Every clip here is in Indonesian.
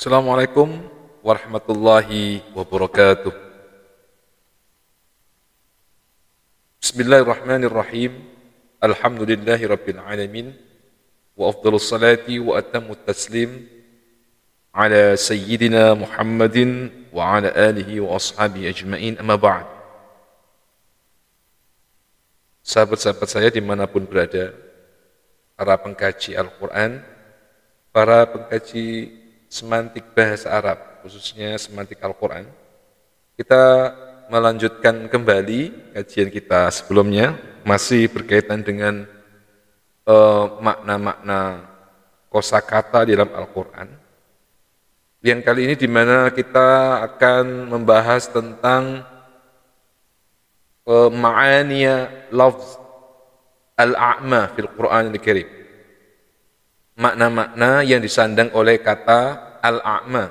Assalamualaikum warahmatullahi wabarakatuh. Bismillahirrahmanirrahim. Alhamdulillahi rabbil alamin. Wa afdalus salati wa atammut taslim ala sayyidina Muhammadin wa ala alihi wa ashabihi ajma'in, amma ba'd. Sahabat-sahabat saya dimanapun berada, para pengkaji Al-Quran, para pengkaji semantik bahasa Arab, khususnya semantik Al-Quran, kita melanjutkan kembali kajian kita sebelumnya, masih berkaitan dengan makna-makna kosakata di dalam Al-Quran. Yang kali ini di mana kita akan membahas tentang ma'aniya lafz al-a'ma fil Quran al-Karim. Makna-makna yang disandang oleh kata al-a'ma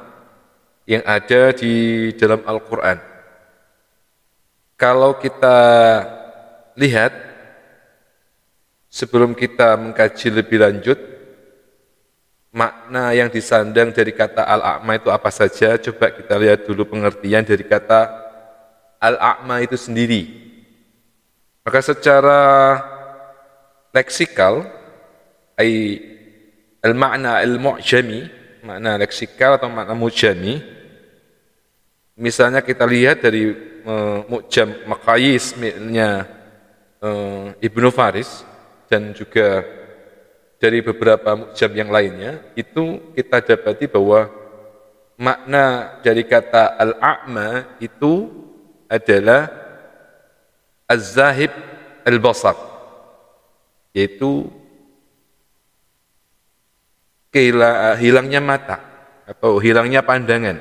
yang ada di dalam Al-Quran. Kalau kita lihat, sebelum kita mengkaji lebih lanjut, makna yang disandang dari kata al-a'ma itu apa saja, coba kita lihat dulu pengertian dari kata al-a'ma itu sendiri. Maka secara leksikal, al-ma'na al-mu'jami, makna leksikal atau makna mu'jami, misalnya kita lihat dari mu'jam Maqayis miliknya Ibnu Faris dan juga dari beberapa mu'jam yang lainnya, itu kita dapati bahwa makna dari kata al-a'ma itu adalah az-zahib al-basar, yaitu hilangnya mata atau hilangnya pandangan,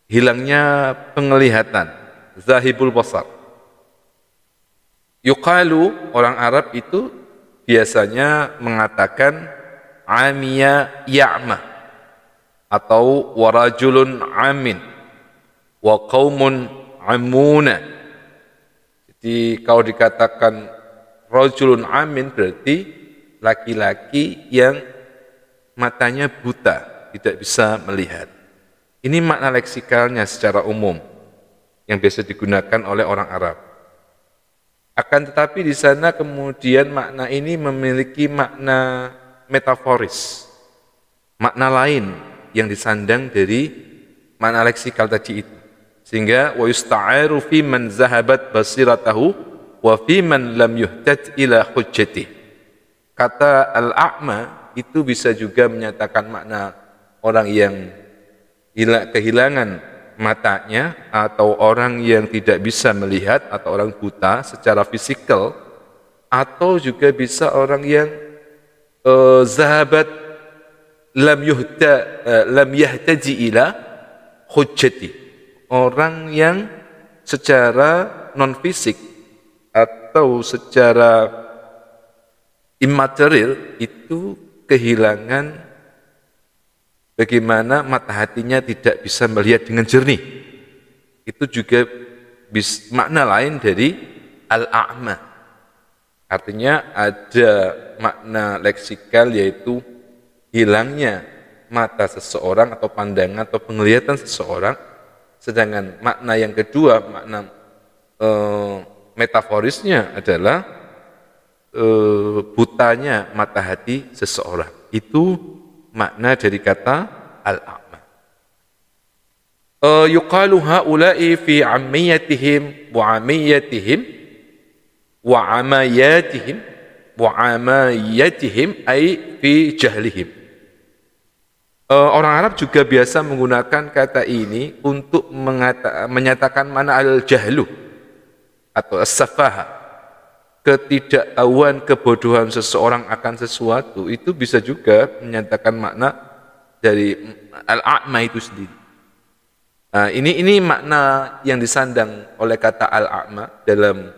hilangnya penglihatan, zahibul basar. Yuqalu, orang Arab itu biasanya mengatakan amiya ya'ma atau warajulun amin wa qaumun amuna. Jadi kalau dikatakan rajulun amin berarti laki-laki yang matanya buta, tidak bisa melihat. Ini makna leksikalnya secara umum yang biasa digunakan oleh orang Arab. Akan tetapi di sana kemudian makna ini memiliki makna metaforis, makna lain yang disandang dari makna leksikal tadi itu. Sehingga wa yusta'aru fi man zahabat basiratahu wa fi man lam yuhtad ila hujjatih. Kata al-a'ma itu bisa juga menyatakan makna orang yang kehilangan matanya, atau orang yang tidak bisa melihat, atau orang buta secara fisikal, atau juga bisa orang yang zahabat lam yahtaji ila hujjati, orang yang secara non fisik atau secara immaterial itu kehilangan bagaimana mata hatinya tidak bisa melihat dengan jernih. Itu juga makna lain dari al-a'ma. Artinya ada makna leksikal, yaitu hilangnya mata seseorang atau pandangan atau penglihatan seseorang. Sedangkan makna yang kedua, makna metaforisnya adalah butanya mata hati seseorang. Itu makna dari kata al-a'ma. Yuqalu haula'i fi ammiyatihim wa amiyatihim wa amayatihim wa amayatihim ay fi jahlihim. Orang Arab juga biasa menggunakan kata ini untuk menyatakan mana al-jahlu atau as-safaha, ketidaktahuan, kebodohan seseorang akan sesuatu. Itu bisa juga menyatakan makna dari al-a'ma itu sendiri. Nah, ini makna yang disandang oleh kata al-a'ma dalam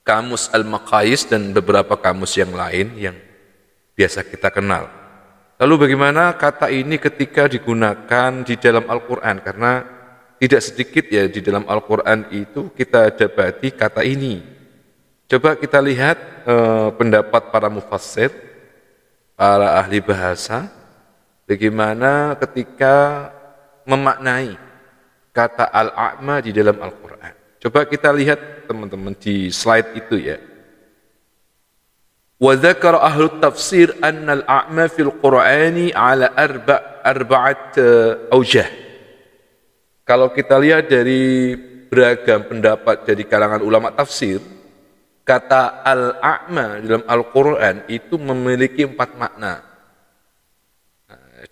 kamus al-Maqayis dan beberapa kamus yang lain yang biasa kita kenal. Lalu bagaimana kata ini ketika digunakan di dalam Al-Quran? Karena tidak sedikit ya di dalam Al-Quran itu kita dapati kata ini. Coba kita lihat pendapat para mufassir, para ahli bahasa, bagaimana ketika memaknai kata al-a'ma di dalam Al-Quran. Coba kita lihat teman-teman di slide itu ya. Wa dzakara ahlu tafsir anna al-a'ma fil Qur'ani ala arba'at aujah. Kalau kita lihat dari beragam pendapat dari kalangan ulama tafsir, kata al-a'ma dalam Al-Quran itu memiliki 4 makna.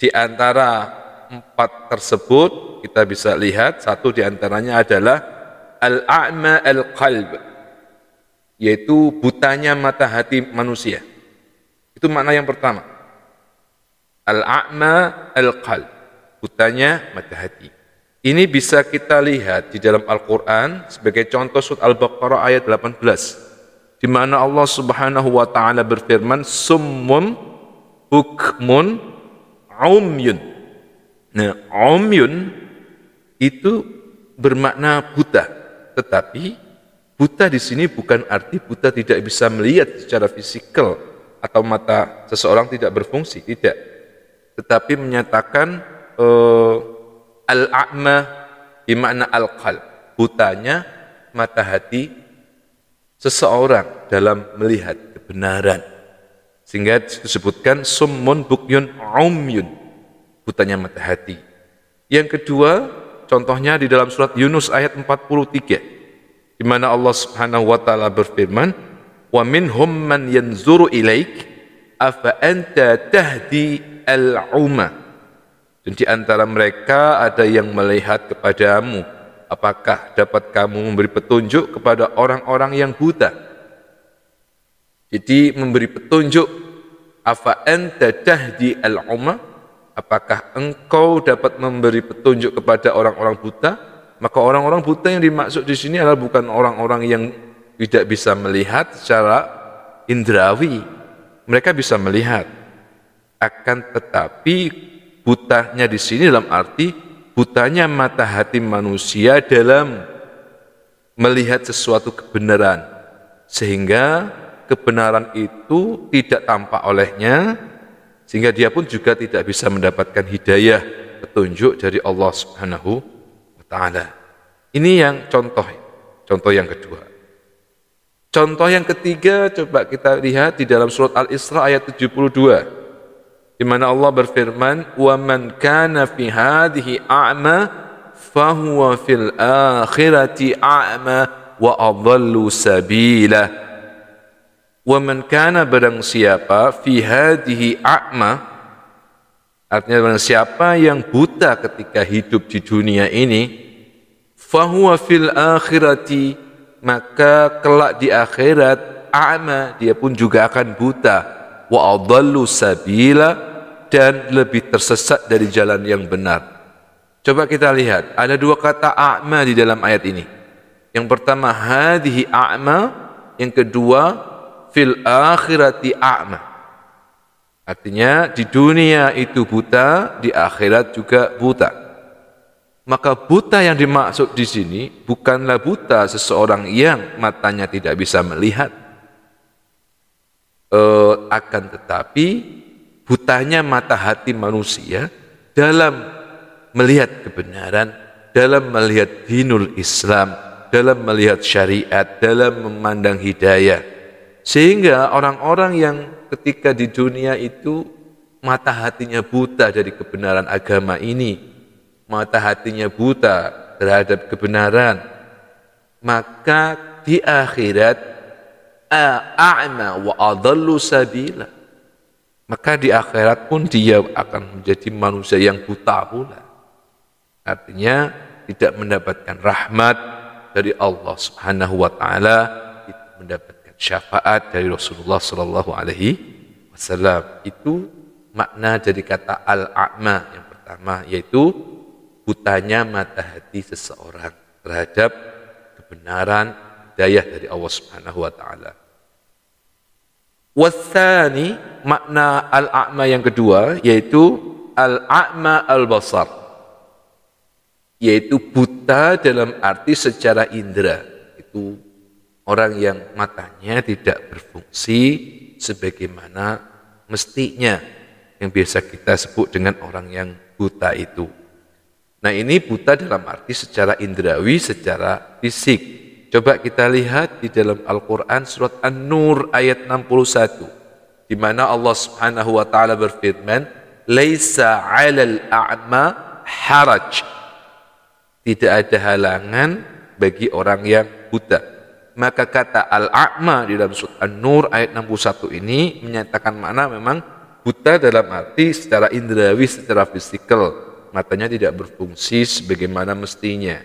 Di antara 4 tersebut kita bisa lihat satu di antaranya adalah al-a'ma al-qalb, yaitu butanya mata hati manusia. Itu makna yang pertama. Al-a'ma al-qalb, butanya mata hati. Ini bisa kita lihat di dalam Al-Quran sebagai contoh surat Al-Baqarah ayat 18, di mana Allah Subhanahu wa taala berfirman, summun bukmun umyun. Nah, umyun itu bermakna buta, tetapi buta di sini bukan arti buta tidak bisa melihat secara fisikal atau mata seseorang tidak berfungsi, tidak. Tetapi menyatakan al-a'ma bermakna al-qalb, butanya mata hati seseorang dalam melihat kebenaran. Sehingga disebutkan summun bukyun umyun, butanya mata hati. Yang kedua, contohnya di dalam surat Yunus ayat 43, di mana Allah Subhanahu wa taala berfirman, "Wa minhum man yanzuru ilaik afa anta tahdi al-umma." Dan di antara mereka ada yang melihat kepadamu, apakah dapat kamu memberi petunjuk kepada orang-orang yang buta? Jadi memberi petunjuk, afa anta tahdi al-umma, apakah engkau dapat memberi petunjuk kepada orang-orang buta? Maka orang-orang buta yang dimaksud di sini adalah bukan orang-orang yang tidak bisa melihat secara indrawi. Mereka bisa melihat, akan tetapi butanya di sini dalam arti butanya mata hati manusia dalam melihat sesuatu kebenaran, sehingga kebenaran itu tidak tampak olehnya, sehingga dia pun juga tidak bisa mendapatkan hidayah, petunjuk dari Allah Subhanahu wa taala. Ini yang contoh yang kedua. Contoh yang ketiga, coba kita lihat di dalam surat Al-Isra ayat 72. Di mana Allah berfirman, "Wa man kana fi hadhihi a'ma fahuwa fil akhirati a'ma wa adallu sabila." Wa man kana, barang siapa, fi hadhihi a'ma, artinya barang siapa yang buta ketika hidup di dunia ini, fahuwa fil akhirati, maka kelak di akhirat, a'ma, dia pun juga akan buta, wa adallu sabila, dan lebih tersesat dari jalan yang benar. Coba kita lihat, ada 2 kata a'ma di dalam ayat ini. Yang pertama hadhihi a'ma, yang kedua fil akhirati a'ma. Artinya di dunia itu buta, di akhirat juga buta. Maka buta yang dimaksud di sini bukanlah buta seseorang yang matanya tidak bisa melihat, akan tetapi butanya mata hati manusia dalam melihat kebenaran, dalam melihat dinul Islam, dalam melihat syariat, dalam memandang hidayah. Sehingga orang-orang yang ketika di dunia itu mata hatinya buta dari kebenaran agama ini, mata hatinya buta terhadap kebenaran, maka di akhirat a'ma wa adallu sabila, maka di akhirat pun dia akan menjadi manusia yang buta pula. Artinya tidak mendapatkan rahmat dari Allah Subhanahu wa taala, tidak mendapatkan syafaat dari Rasulullah sallallahu alaihi wasallam. Itu makna dari kata al-a'ma yang pertama, yaitu butanya mata hati seseorang terhadap kebenaran, hidayah dari Allah Subhanahu wa taala. Watsani, makna al-a'ma yang kedua, yaitu al-a'ma al-basar, yaitu buta dalam arti secara indera. Itu orang yang matanya tidak berfungsi sebagaimana mestinya. yang biasa kita sebut dengan orang yang buta itu. Nah, ini buta dalam arti secara indrawi, secara fisik. Coba kita lihat di dalam Al-Quran surat An-Nur ayat 61, di mana Allah Subhanahu wa taala berfirman, "Laisa 'alal a'ma haraj." Tidak ada halangan bagi orang yang buta. Maka kata al-a'ma di dalam surat An-Nur ayat 61 ini menyatakan makna memang buta dalam arti secara indrawi, secara fisikal. Matanya tidak berfungsi sebagaimana mestinya.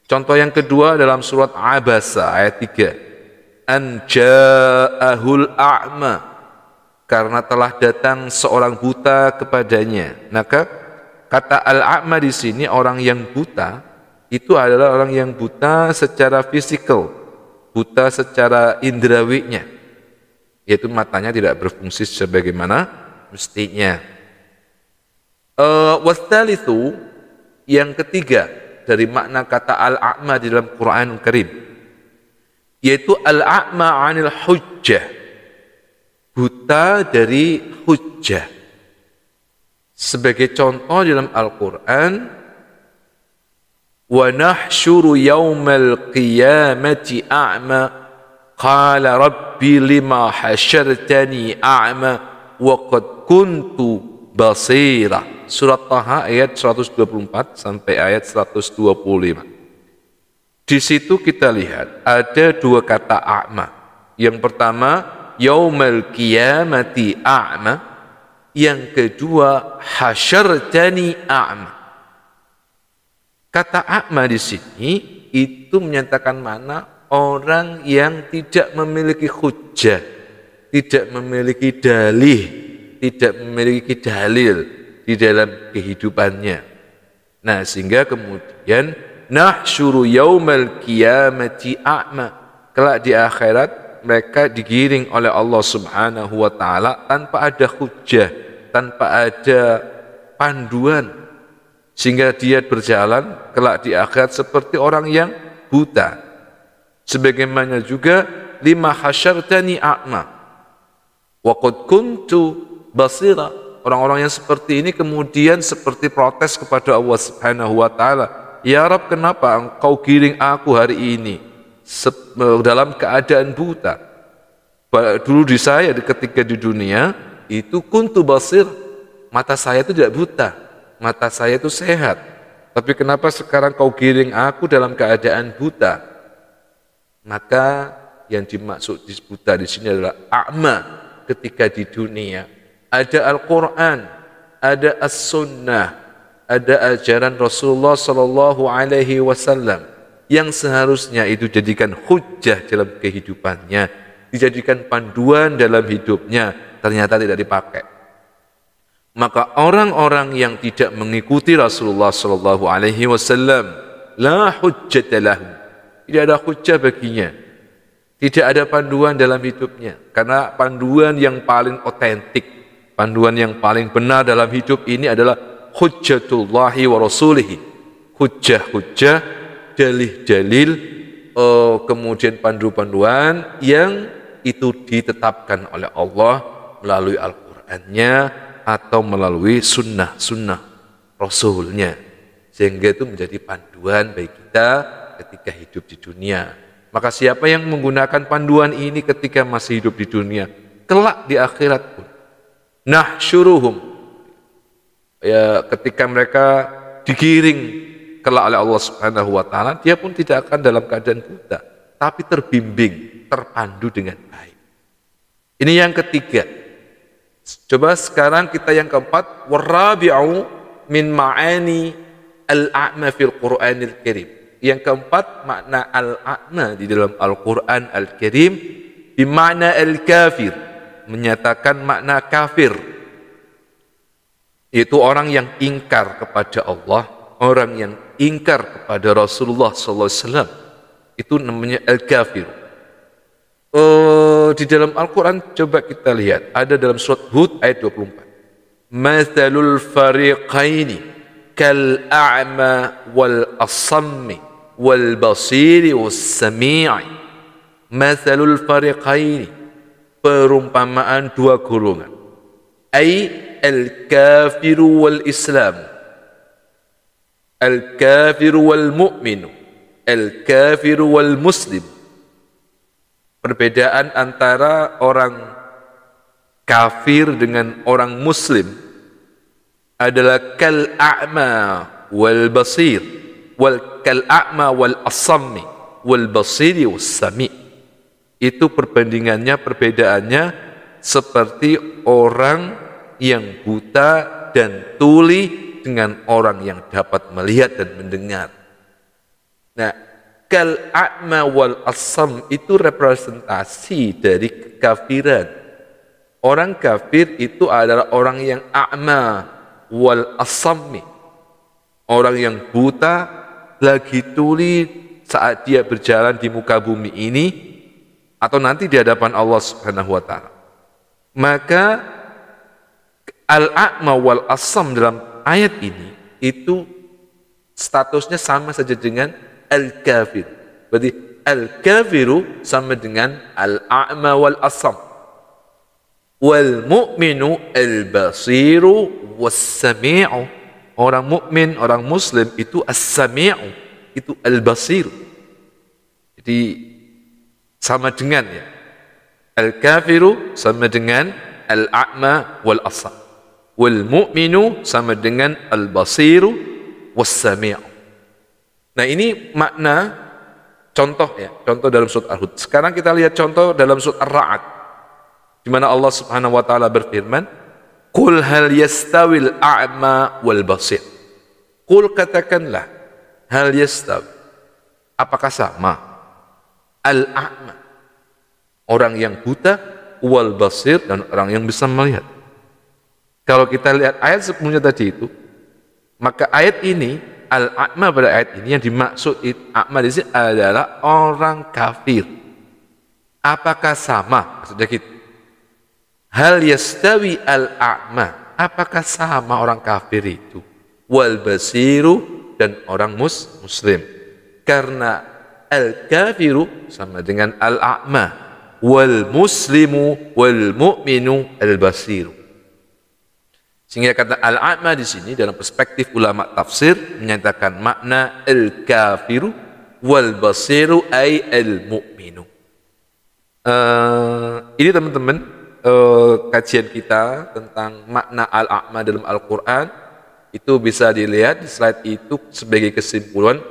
Contoh yang kedua dalam surat Abasa ayat 3. An ja'ahul a'ma, karena telah datang seorang buta kepadanya. Maka kata al-a'ma di sini orang yang buta itu adalah orang yang buta secara fisikal, buta secara indrawinya, yaitu matanya tidak berfungsi sebagaimana mestinya. Wastalithu, yang ketiga dari makna kata al-a'ma di dalam Quran Karim, yaitu al-a'ma 'anil hujjah, buta dari hujjah. Sebagai contoh dalam Al-Quran, wa nahsyuru yaumal qiyamati a'ma qala rabbi lima hasyartani a'ma wa qad kuntu basira. Surat Taha ayat 124 sampai ayat 125. Di situ kita lihat ada dua kata a'ma. Yang pertama yaumal qiyamati a'ma, yang kedua hasyartani a'ma. Kata a'ma di sini itu menyatakan mana orang yang tidak memiliki hujjah, tidak memiliki dalih, tidak memiliki dalil di dalam kehidupannya. Nah, sehingga kemudian nahsyuru yaumal qiyamati a'ma, kelak di akhirat mereka digiring oleh Allah Subhanahu wa taala tanpa ada hujjah, tanpa ada panduan, sehingga dia berjalan kelak di akhirat seperti orang yang buta. Sebagaimana juga lima hasyartani a'ma wa qad kuntu basira. Orang-orang yang seperti ini kemudian seperti protes kepada Allah Subhanahu wa taala, "Ya Rabb, kenapa engkau giring aku hari ini dalam keadaan buta? Dulu di saya ketika di dunia itu kuntu basir, mata saya itu tidak buta, mata saya itu sehat. Tapi kenapa sekarang kau giring aku dalam keadaan buta?" Maka yang dimaksud buta di sini adalah a'ma ketika di dunia. Ada Al-Quran, ada As-Sunnah, ada ajaran Rasulullah Sallallahu Alaihi Wasallam yang seharusnya itu dijadikan hujjah dalam kehidupannya, dijadikan panduan dalam hidupnya, ternyata tidak dipakai. Maka orang-orang yang tidak mengikuti Rasulullah Sallallahu Alaihi Wasallam, la hujjata lahum, tidak ada hujjah baginya, tidak ada panduan dalam hidupnya, karena panduan yang paling otentik, panduan yang paling benar dalam hidup ini adalah hujjatullahi wa rasulihi, hujjah-hujjah, dalil-dalil, kemudian pandu-panduan yang itu ditetapkan oleh Allah melalui Al-Qur'annya atau melalui sunnah-sunnah Rasulnya, sehingga itu menjadi panduan bagi kita ketika hidup di dunia. Maka siapa yang menggunakan panduan ini ketika masih hidup di dunia, kelak di akhirat pun nahsyuruhum, ya, ketika mereka digiring kelak oleh Allah Subhanahu wa taala, dia pun tidak akan dalam keadaan buta, tapi terbimbing, terpandu dengan baik. Ini yang ketiga. Coba sekarang kita yang keempat, warabi'u min ma'ani al-a'ma fil Qur'anil Karim. Yang keempat, makna al-a'ma di dalam Al-Qur'an Al-Karim bima'na al-kafir, menyatakan makna kafir, yaitu orang yang ingkar kepada Allah, orang yang ingkar kepada Rasulullah SAW, itu namanya al-kafir. Di dalam Al-Quran coba kita lihat, ada dalam surat Hud ayat 24, mathalul fariqaini kal a'ma wal asammi wal basiri was sami'i. Mathalul fariqaini, perumpamaan dua golongan. Ai al-kafiru wal Islam, al-kafiru wal mu'minu, al-kafiru wal muslim. Perbedaan antara orang kafir dengan orang muslim adalah kal-a'ma wal basir, kal-a'ma wal asammi wal basiri was sami. Itu perbandingannya, perbedaannya seperti orang yang buta dan tuli dengan orang yang dapat melihat dan mendengar. Nah, kal-a'ma wal asam itu representasi dari kekafiran. Orang kafir itu adalah orang yang a'ma wal asammi, orang yang buta lagi tuli saat dia berjalan di muka bumi ini atau nanti di hadapan Allah Subhanahu wa taala. Maka al-a'ma wal asam dalam ayat ini itu statusnya sama saja dengan al-kafir. Berarti al-kafiru sama dengan al-a'ma wal asam. Wal mu'minu al-basiru was-sami'u. Orang mukmin, orang muslim itu as-sami'u, itu al-basir. Jadi sama dengan ya. Al-kafiru sama dengan al-a'ma wal asam. Wal mu'minu sama dengan al-basiru was-sami'u. Nah, ini makna contoh ya, contoh dalam surat Al-Hud. Sekarang kita lihat contoh dalam surat Ar-Ra'd, di mana Allah Subhanahu wa taala berfirman, "Qul hal yastawil a'ma wal basir." Qul, katakanlah, hal yastawi, apakah sama al-a'ma, orang yang buta, wal basir, dan orang yang bisa melihat. Kalau kita lihat ayat sebelumnya tadi itu, maka ayat ini, al-a'ma pada ayat ini yang dimaksud a'ma di sini adalah orang kafir. Apakah sama? Maksudnya gitu. Hal yastawi al-a'ma, apakah sama orang kafir itu? Wal basiru, dan orang muslim. Karena al-kafiru sama dengan al-a'ma, wal muslimu wal mu'minu al-basiru. Sehingga kata al-a'ma di sini dalam perspektif ulama tafsir menyatakan makna al-kafiru wal basiru ay al-mu'minu. Ini teman-teman kajian kita tentang makna al-a'ma dalam Al-Quran. Itu bisa dilihat di slide itu sebagai kesimpulan.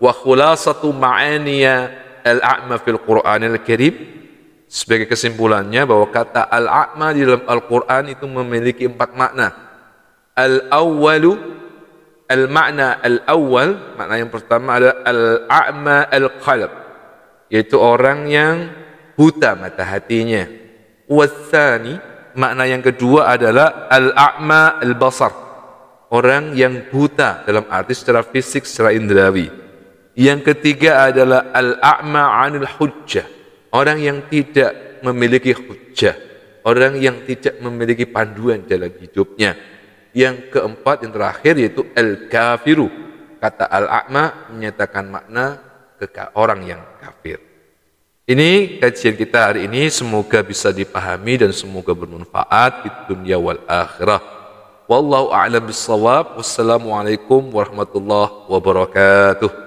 Wa khulasatu ma'aniya al-a'ma fil Qur'anil Karim. Sebagai kesimpulannya bahwa kata al-a'ma di dalam Al-Quran itu memiliki 4 makna. Al-awwalu, al-ma'na al-awwal, makna yang pertama adalah al-a'ma al-qalb, yaitu orang yang buta mata hatinya. Wathani, makna yang kedua adalah al-a'ma al-basar, orang yang buta dalam arti secara fisik, secara indrawi. Yang ketiga adalah al-a'ma 'anil hujjah, orang yang tidak memiliki hujjah, orang yang tidak memiliki panduan dalam hidupnya. Yang keempat, yang terakhir, yaitu al-kafiru. Kata al-a'ma menyatakan makna orang yang kafir. Ini kajian kita hari ini, semoga bisa dipahami dan semoga bermanfaat di dunia wal akhirah. Wallahu a'lam bissawab. Wassalamualaikum warahmatullahi wabarakatuh.